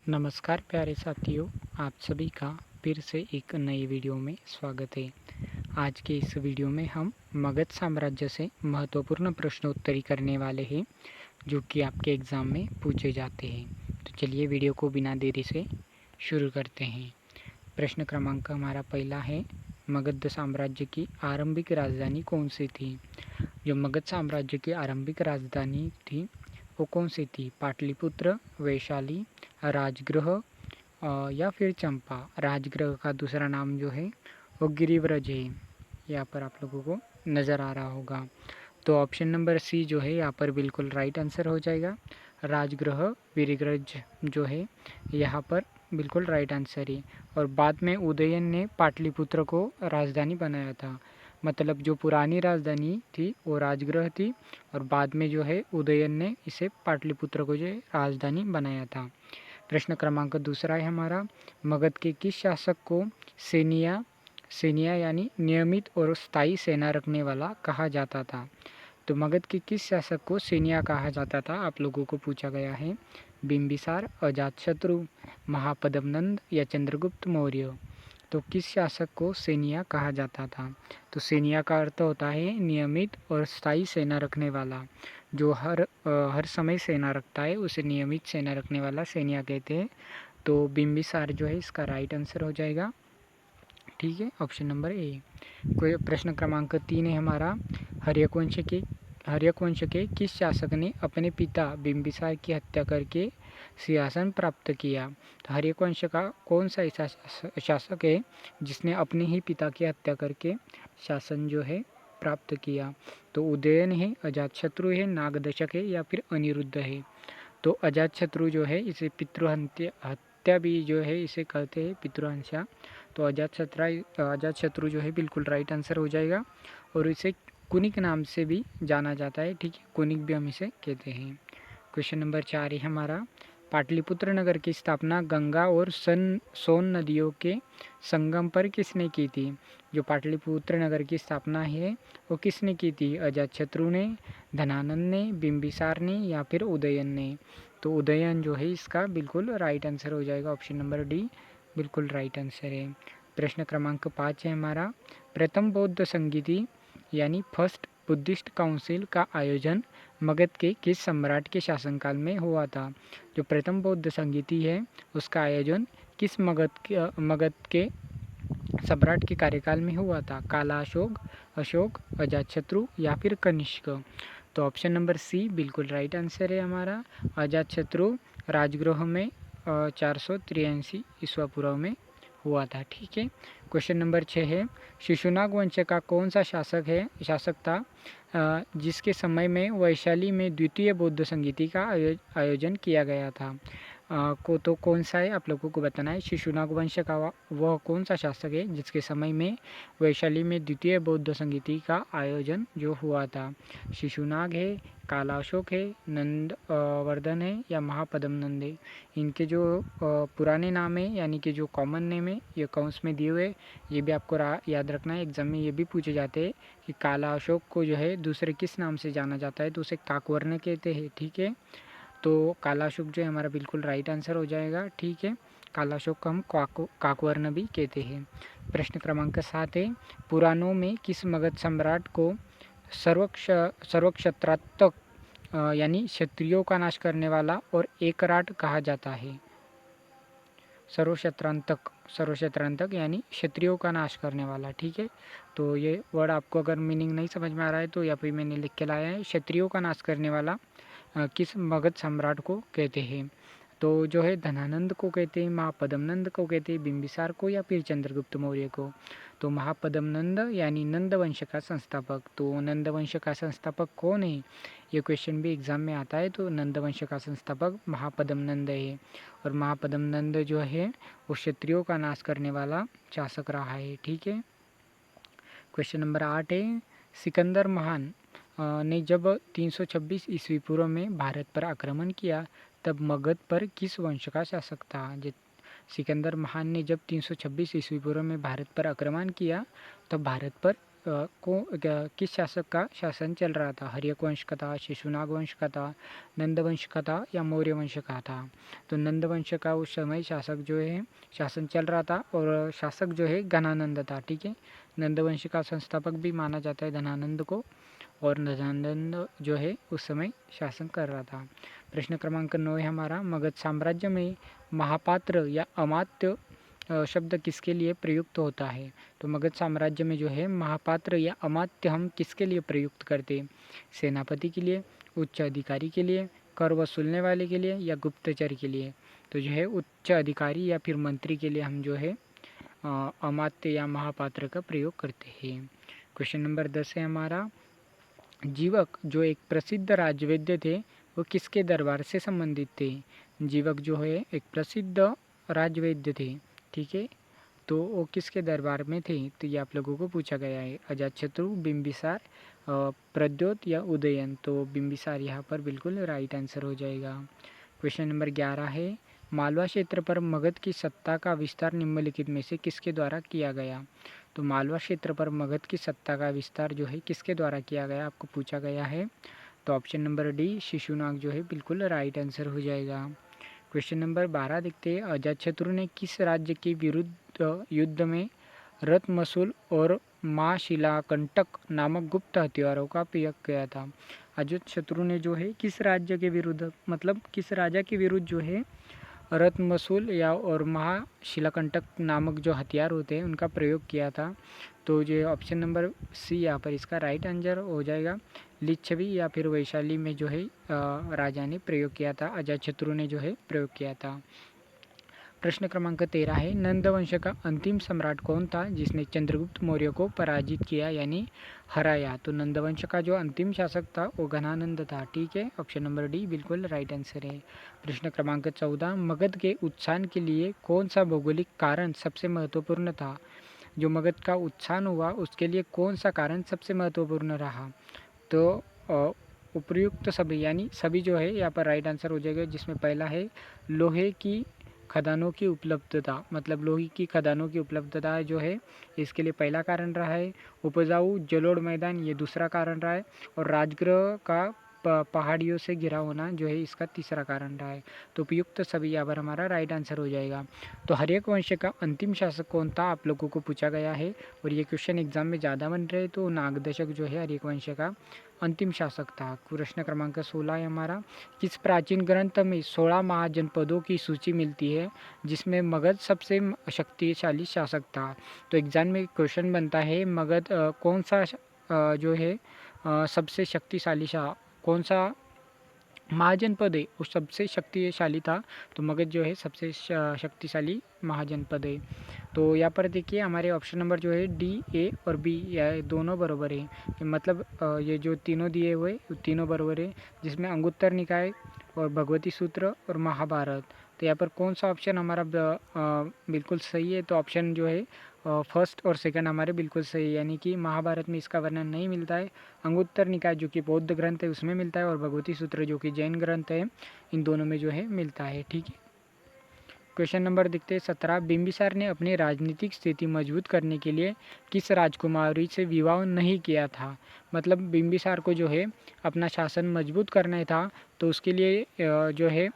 नमस्कार प्यारे साथियों, आप सभी का फिर से एक नई वीडियो में स्वागत है। आज के इस वीडियो में हम मगध साम्राज्य से महत्वपूर्ण प्रश्नोत्तरी करने वाले हैं, जो कि आपके एग्ज़ाम में पूछे जाते हैं। तो चलिए वीडियो को बिना देरी से शुरू करते हैं। प्रश्न क्रमांक हमारा पहला है, मगध साम्राज्य की आरंभिक राजधानी कौन सी थी? जो मगध साम्राज्य की आरंभिक राजधानी थी वो कौन सी थी? पाटलिपुत्र, वैशाली, राजगृह या फिर चंपा। राजगृह का दूसरा नाम जो है वो गिरिव्रज है। यहाँ पर आप लोगों को नज़र आ रहा होगा। तो ऑप्शन नंबर सी जो है यहाँ पर बिल्कुल राइट आंसर हो जाएगा। राजगृह गिरिव्रज जो है यहाँ पर बिल्कुल राइट आंसर है। और बाद में उदयन ने पाटलिपुत्र को राजधानी बनाया था। मतलब जो पुरानी राजधानी थी वो राजगृह थी, और बाद में जो है उदयन ने इसे पाटलिपुत्र को जो है राजधानी बनाया था। प्रश्न क्रमांक दूसरा है हमारा, मगध के किस शासक को सेनिया यानी नियमित और स्थायी सेना रखने वाला कहा जाता था? तो मगध के किस शासक को सेनिया कहा जाता था, आप लोगों को पूछा गया है। बिंबिसार, अजातशत्रु, महापद्मनंद या चंद्रगुप्त मौर्य। तो किस शासक को सेनिया कहा जाता था? तो सेनिया का अर्थ होता है नियमित और स्थायी सेना रखने वाला। जो हर समय सेना रखता है उसे नियमित सेना रखने वाला सेनिया कहते हैं। तो बिंबिसार जो है इसका राइट आंसर हो जाएगा। ठीक है, ऑप्शन नंबर ए। कोई प्रश्न क्रमांक 3 है हमारा, हर्यक वंश के किस शासक ने अपने पिता बिंबिसार की हत्या करके सिंहासन प्राप्त किया? तो हर्यक वंश का कौन सा ऐसा शासक है जिसने अपने ही पिता की हत्या करके शासन जो है प्राप्त किया? तो उदयन है, अजातशत्रु है, नागदशक है या फिर अनिरुद्ध है? तो अजातशत्रु जो है इसे हत्या भी जो है इसे कहते हैं पितृहत्या। तो अजातशत्रु जो है बिल्कुल राइट आंसर हो जाएगा। और इसे कुनिक नाम से भी जाना जाता है। ठीक है, कुनिक भी हम इसे कहते हैं। क्वेश्चन नंबर 4 है हमारा, पाटलिपुत्र नगर की स्थापना गंगा और सोन नदियों के संगम पर किसने की थी? जो पाटलिपुत्र नगर की स्थापना है वो किसने की थी? अजातशत्रु ने, धनानंद ने, बिंबिसार ने या फिर उदयन ने? तो उदयन जो है इसका बिल्कुल राइट आंसर हो जाएगा। ऑप्शन नंबर डी बिल्कुल राइट आंसर है। प्रश्न क्रमांक 5 है हमारा, प्रथम बौद्ध संगीति यानी फर्स्ट बुद्धिस्ट काउंसिल का आयोजन मगध के किस सम्राट के शासनकाल में हुआ था? जो प्रथम बौद्ध संगीति है उसका आयोजन किस मगध के सम्राट के कार्यकाल में हुआ था? काला अशोक, अजातशत्रु या फिर कनिष्क? तो ऑप्शन नंबर सी बिल्कुल राइट आंसर है हमारा। अजातशत्रु राजगृह में 483 ईस्वा पूर्व में हुआ था। ठीक है, क्वेश्चन नंबर 6 है, शिशुनाग वंश का कौन सा शासक था जिसके समय में वैशाली में द्वितीय बौद्ध संगीति का आयोजन किया गया था? तो कौन सा है आप लोगों को बताना है। शिशुनाग वंश का वह कौन सा शासक है जिसके समय में वैशाली में द्वितीय बौद्ध संगीति का आयोजन जो हुआ था? शिशुनाग है, काला अशोक है, नंद वर्धन है या महापद्मनंद है? इनके जो पुराने नाम है यानी कि जो कॉमन नेम है ये कौंस में दिए हुए, ये भी आपको याद रखना है। एग्जाम में ये भी पूछे जाते हैं कि काला अशोक को जो है दूसरे किस नाम से जाना जाता है, तो उसे काकवर्ण कहते हैं। ठीक है, तो काला अशोक जो है हमारा बिल्कुल राइट आंसर हो जाएगा। ठीक है, काला अशोक को हम काकवर्ण भी कहते हैं। प्रश्न क्रमांक 7 है, पुराणों में किस मगध सम्राट को सर्वक्षत्रात्मक यानी क्षत्रियों का नाश करने वाला और एकराट कहा जाता है? सर्वक्षत्रांतक यानी क्षत्रियों का नाश करने वाला। ठीक है, तो ये वर्ड आपको अगर मीनिंग नहीं समझ में आ रहा है तो या फिर मैंने लिख के लाया है, क्षत्रियों का नाश करने वाला किस मगध सम्राट को कहते हैं? तो जो है धनानंद को कहते हैं, महापद्मनंद को कहते हैं, बिंबिसार को या फिर चंद्रगुप्त मौर्य को? तो महापद्मनंद यानी नंद वंश का संस्थापक। तो नंद वंश का संस्थापक कौन है, ये क्वेश्चन भी एग्जाम में आता है। तो नंद वंश का संस्थापक महापद्मनंद है, और महापद्मनंद जो है वो क्षत्रियों का नाश करने वाला शासक रहा है। ठीक है, क्वेश्चन नंबर 8 है, सिकंदर महान ने जब 326 ईस्वी पूर्व में भारत पर आक्रमण किया तब मगध पर किस वंश का शासक था? सिकंदर महान ने जब 326 ईस्वी पूर्व में भारत पर आक्रमण किया तब भारत पर किस शासक का शासन चल रहा था? हर्यक वंश का था, शिशुनाग वंश का था, नंद वंश का था या मौर्य वंश का था? तो नंद वंश का उस समय शासक जो है शासन चल रहा था और शासक जो है घनानंद था। ठीक है, नंद वंश का संस्थापक भी माना जाता है घनानंद को, और घनानंद जो है उस समय शासन कर रहा था। प्रश्न क्रमांक 9 है हमारा, मगध साम्राज्य में महापात्र या अमात्य शब्द किसके लिए प्रयुक्त होता है? तो मगध साम्राज्य में जो है महापात्र या अमात्य हम किसके लिए प्रयुक्त करते हैं? सेनापति के लिए, उच्च अधिकारी के लिए, कर वसूलने वाले के लिए या गुप्तचर के लिए? तो जो है उच्च अधिकारी या फिर मंत्री के लिए हम जो है अमात्य या महापात्र का प्रयोग करते हैं। क्वेश्चन नंबर 10 है हमारा, जीवक जो एक प्रसिद्ध राजवैद्य थे वो किसके दरबार से संबंधित थे? जीवक जो है एक प्रसिद्ध राजवैद्य थे। ठीक है, तो वो किसके दरबार में थे? तो ये आप लोगों को पूछा गया है। अजातशत्रु, बिंबिसार, प्रद्योत या उदयन? तो बिंबिसार यहाँ पर बिल्कुल राइट आंसर हो जाएगा। क्वेश्चन नंबर 11 है, मालवा क्षेत्र पर मगध की सत्ता का विस्तार निम्नलिखित में से किसके द्वारा किया गया? तो मालवा क्षेत्र पर मगध की सत्ता का विस्तार जो है किसके द्वारा किया गया, आपको पूछा गया है। तो ऑप्शन नंबर डी शिशुनाग जो है बिल्कुल राइट आंसर हो जाएगा। क्वेश्चन नंबर 12 देखते हैं, अजातशत्रु ने किस राज्य के विरुद्ध युद्ध में रत्मसूल और माँ शिलाकंटक नामक गुप्त हथियारों का प्रयोग किया था? अजातशत्रु ने जो है किस राज्य के विरुद्ध, मतलब किस राजा के विरुद्ध जो है रत्मसूल या और महाशिलाकंटक नामक जो हथियार होते हैं उनका प्रयोग किया था? तो जो ऑप्शन नंबर सी यहाँ पर इसका राइट आंसर हो जाएगा। लिच्छवी या फिर वैशाली में जो है राजा ने प्रयोग किया था, अजातशत्रु ने जो है प्रयोग किया था। प्रश्न क्रमांक 13 है, नंद वंश का अंतिम सम्राट कौन था जिसने चंद्रगुप्त मौर्य को पराजित किया यानी हराया? तो नंद वंश का जो अंतिम शासक था वो घनानंद था। ठीक है, ऑप्शन नंबर डी बिल्कुल राइट आंसर है। प्रश्न क्रमांक 14, मगध के उत्थान के लिए कौन सा भौगोलिक कारण सबसे महत्वपूर्ण था? जो मगध का उत्थान हुआ उसके लिए कौन सा कारण सबसे महत्वपूर्ण रहा? तो उपयुक्त सभी यानी सभी जो है यहाँ पर राइट आंसर हो जाएगा, जिसमें पहला है लोहे की खदानों की उपलब्धता, मतलब लोहे की खदानों की उपलब्धता जो है इसके लिए पहला कारण रहा है। उपजाऊ जलोढ़ मैदान ये दूसरा कारण रहा है, और राजगृह का पहाड़ियों से घिरा होना जो है इसका तीसरा कारण रहा है। तो उपयुक्त सभी यहाँ पर हमारा राइट आंसर हो जाएगा। तो हर्यक वंश का अंतिम शासक कौन था आप लोगों को पूछा गया है, और ये क्वेश्चन एग्जाम में ज़्यादा बन रहे, तो नागदशक जो है हर्यक वंश का अंतिम शासक था। प्रश्न क्रमांक 16 है हमारा, किस प्राचीन ग्रंथ में 16 महाजनपदों की सूची मिलती है जिसमें मगध सबसे शक्तिशाली शासक था? तो एग्जाम में क्वेश्चन बनता है मगध कौन सा जो है सबसे शक्तिशाली कौन सा महाजनपद है वो सबसे शक्तिशाली था? तो मगध जो है सबसे शक्तिशाली महाजनपद है। तो यहाँ पर देखिए हमारे ऑप्शन नंबर जो है डी, ए और बी यह दोनों बराबर है, मतलब ये जो तीनों दिए हुए तीनों बराबर है, जिसमें अंगुत्तर निकाय और भगवती सूत्र और महाभारत। तो यहाँ पर कौन सा ऑप्शन हमारा बिल्कुल सही है? तो ऑप्शन जो है फर्स्ट और सेकंड हमारे बिल्कुल सही है, यानी कि महाभारत में इसका वर्णन नहीं मिलता है। अंगुत्तर निकाय जो कि बौद्ध ग्रंथ है उसमें मिलता है, और भगवती सूत्र जो कि जैन ग्रंथ है इन दोनों में जो है मिलता है। ठीक है, क्वेश्चन नंबर देखते हैं 17, बिंबिसार ने अपनी राजनीतिक स्थिति मजबूत करने के लिए किस राजकुमारी से विवाह नहीं किया था? मतलब बिंबिसार को जो है अपना शासन मजबूत करना था, तो उसके लिए जो है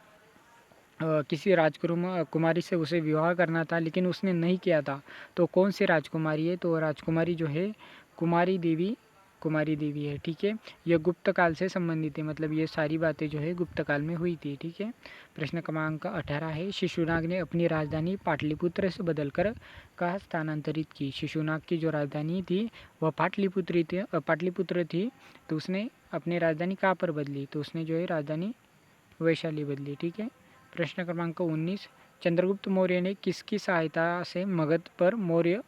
किसी राजकुमारी से उसे विवाह करना था, लेकिन उसने नहीं किया था। तो कौन सी राजकुमारी है? तो राजकुमारी जो है कुमारी देवी है। ठीक है, यह गुप्त काल से संबंधित है, मतलब ये सारी बातें जो है गुप्त काल में हुई थी। ठीक है, प्रश्न क्रमांक 18 है, शिशुनाग ने अपनी राजधानी पाटलिपुत्र से बदलकर कहाँ स्थानांतरित की? शिशुनाग की जो राजधानी थी वह पाटलिपुत्र थी, तो उसने अपनी राजधानी कहाँ पर बदली? तो उसने जो है राजधानी वैशाली बदली। ठीक है, प्रश्न क्रमांक 19, चंद्रगुप्त मौर्य ने किसकी सहायता से मगध पर मौर्य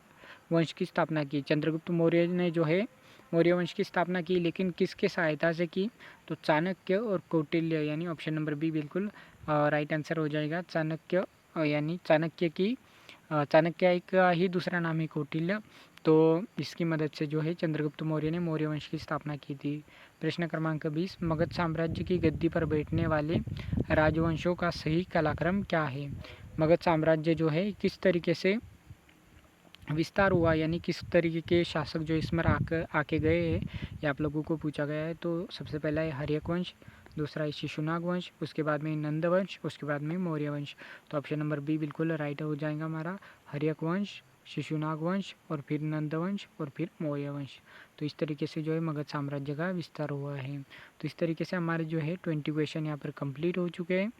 वंश की स्थापना की? चंद्रगुप्त मौर्य ने जो है मौर्य वंश की स्थापना की, लेकिन किसके सहायता से की? तो चाणक्य और कौटिल्य, यानी ऑप्शन नंबर बी बिल्कुल राइट आंसर हो जाएगा। चाणक्य यानी चाणक्य एक ही दूसरा नाम है कौटिल्य, तो इसकी मदद से जो है चंद्रगुप्त मौर्य ने मौर्य वंश की स्थापना की थी। प्रश्न क्रमांक 20, मगध साम्राज्य की गद्दी पर बैठने वाले राजवंशों का सही कालक्रम क्या है? मगध साम्राज्य जो है किस तरीके से विस्तार हुआ, यानी किस तरीके के शासक जो इसमें आके गए हैं, ये आप लोगों को पूछा गया है। तो सबसे पहला है हर्यक वंश, दूसरा है शिशुनाग वंश, उसके बाद में नंद वंश, उसके बाद में मौर्य वंश। तो ऑप्शन नंबर बी बिल्कुल राइट हो जाएगा हमारा, हर्यक वंश, शिशुनाग वंश और फिर नंद वंश और फिर मौर्य वंश। तो इस तरीके से जो है मगध साम्राज्य का विस्तार हुआ है। तो इस तरीके से हमारे जो है 20 क्वेश्चन यहाँ पर कंप्लीट हो चुके हैं।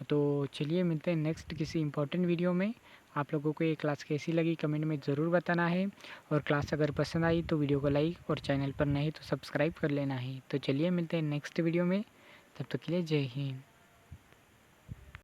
तो चलिए मिलते हैं नेक्स्ट किसी इंपॉर्टेंट वीडियो में। आप लोगों को ये क्लास कैसी लगी कमेंट में ज़रूर बताना है, और क्लास अगर पसंद आई तो वीडियो को लाइक, और चैनल पर नहीं तो सब्सक्राइब कर लेना है। तो चलिए मिलते हैं नेक्स्ट वीडियो में, तब तक के लिए जय हिंद।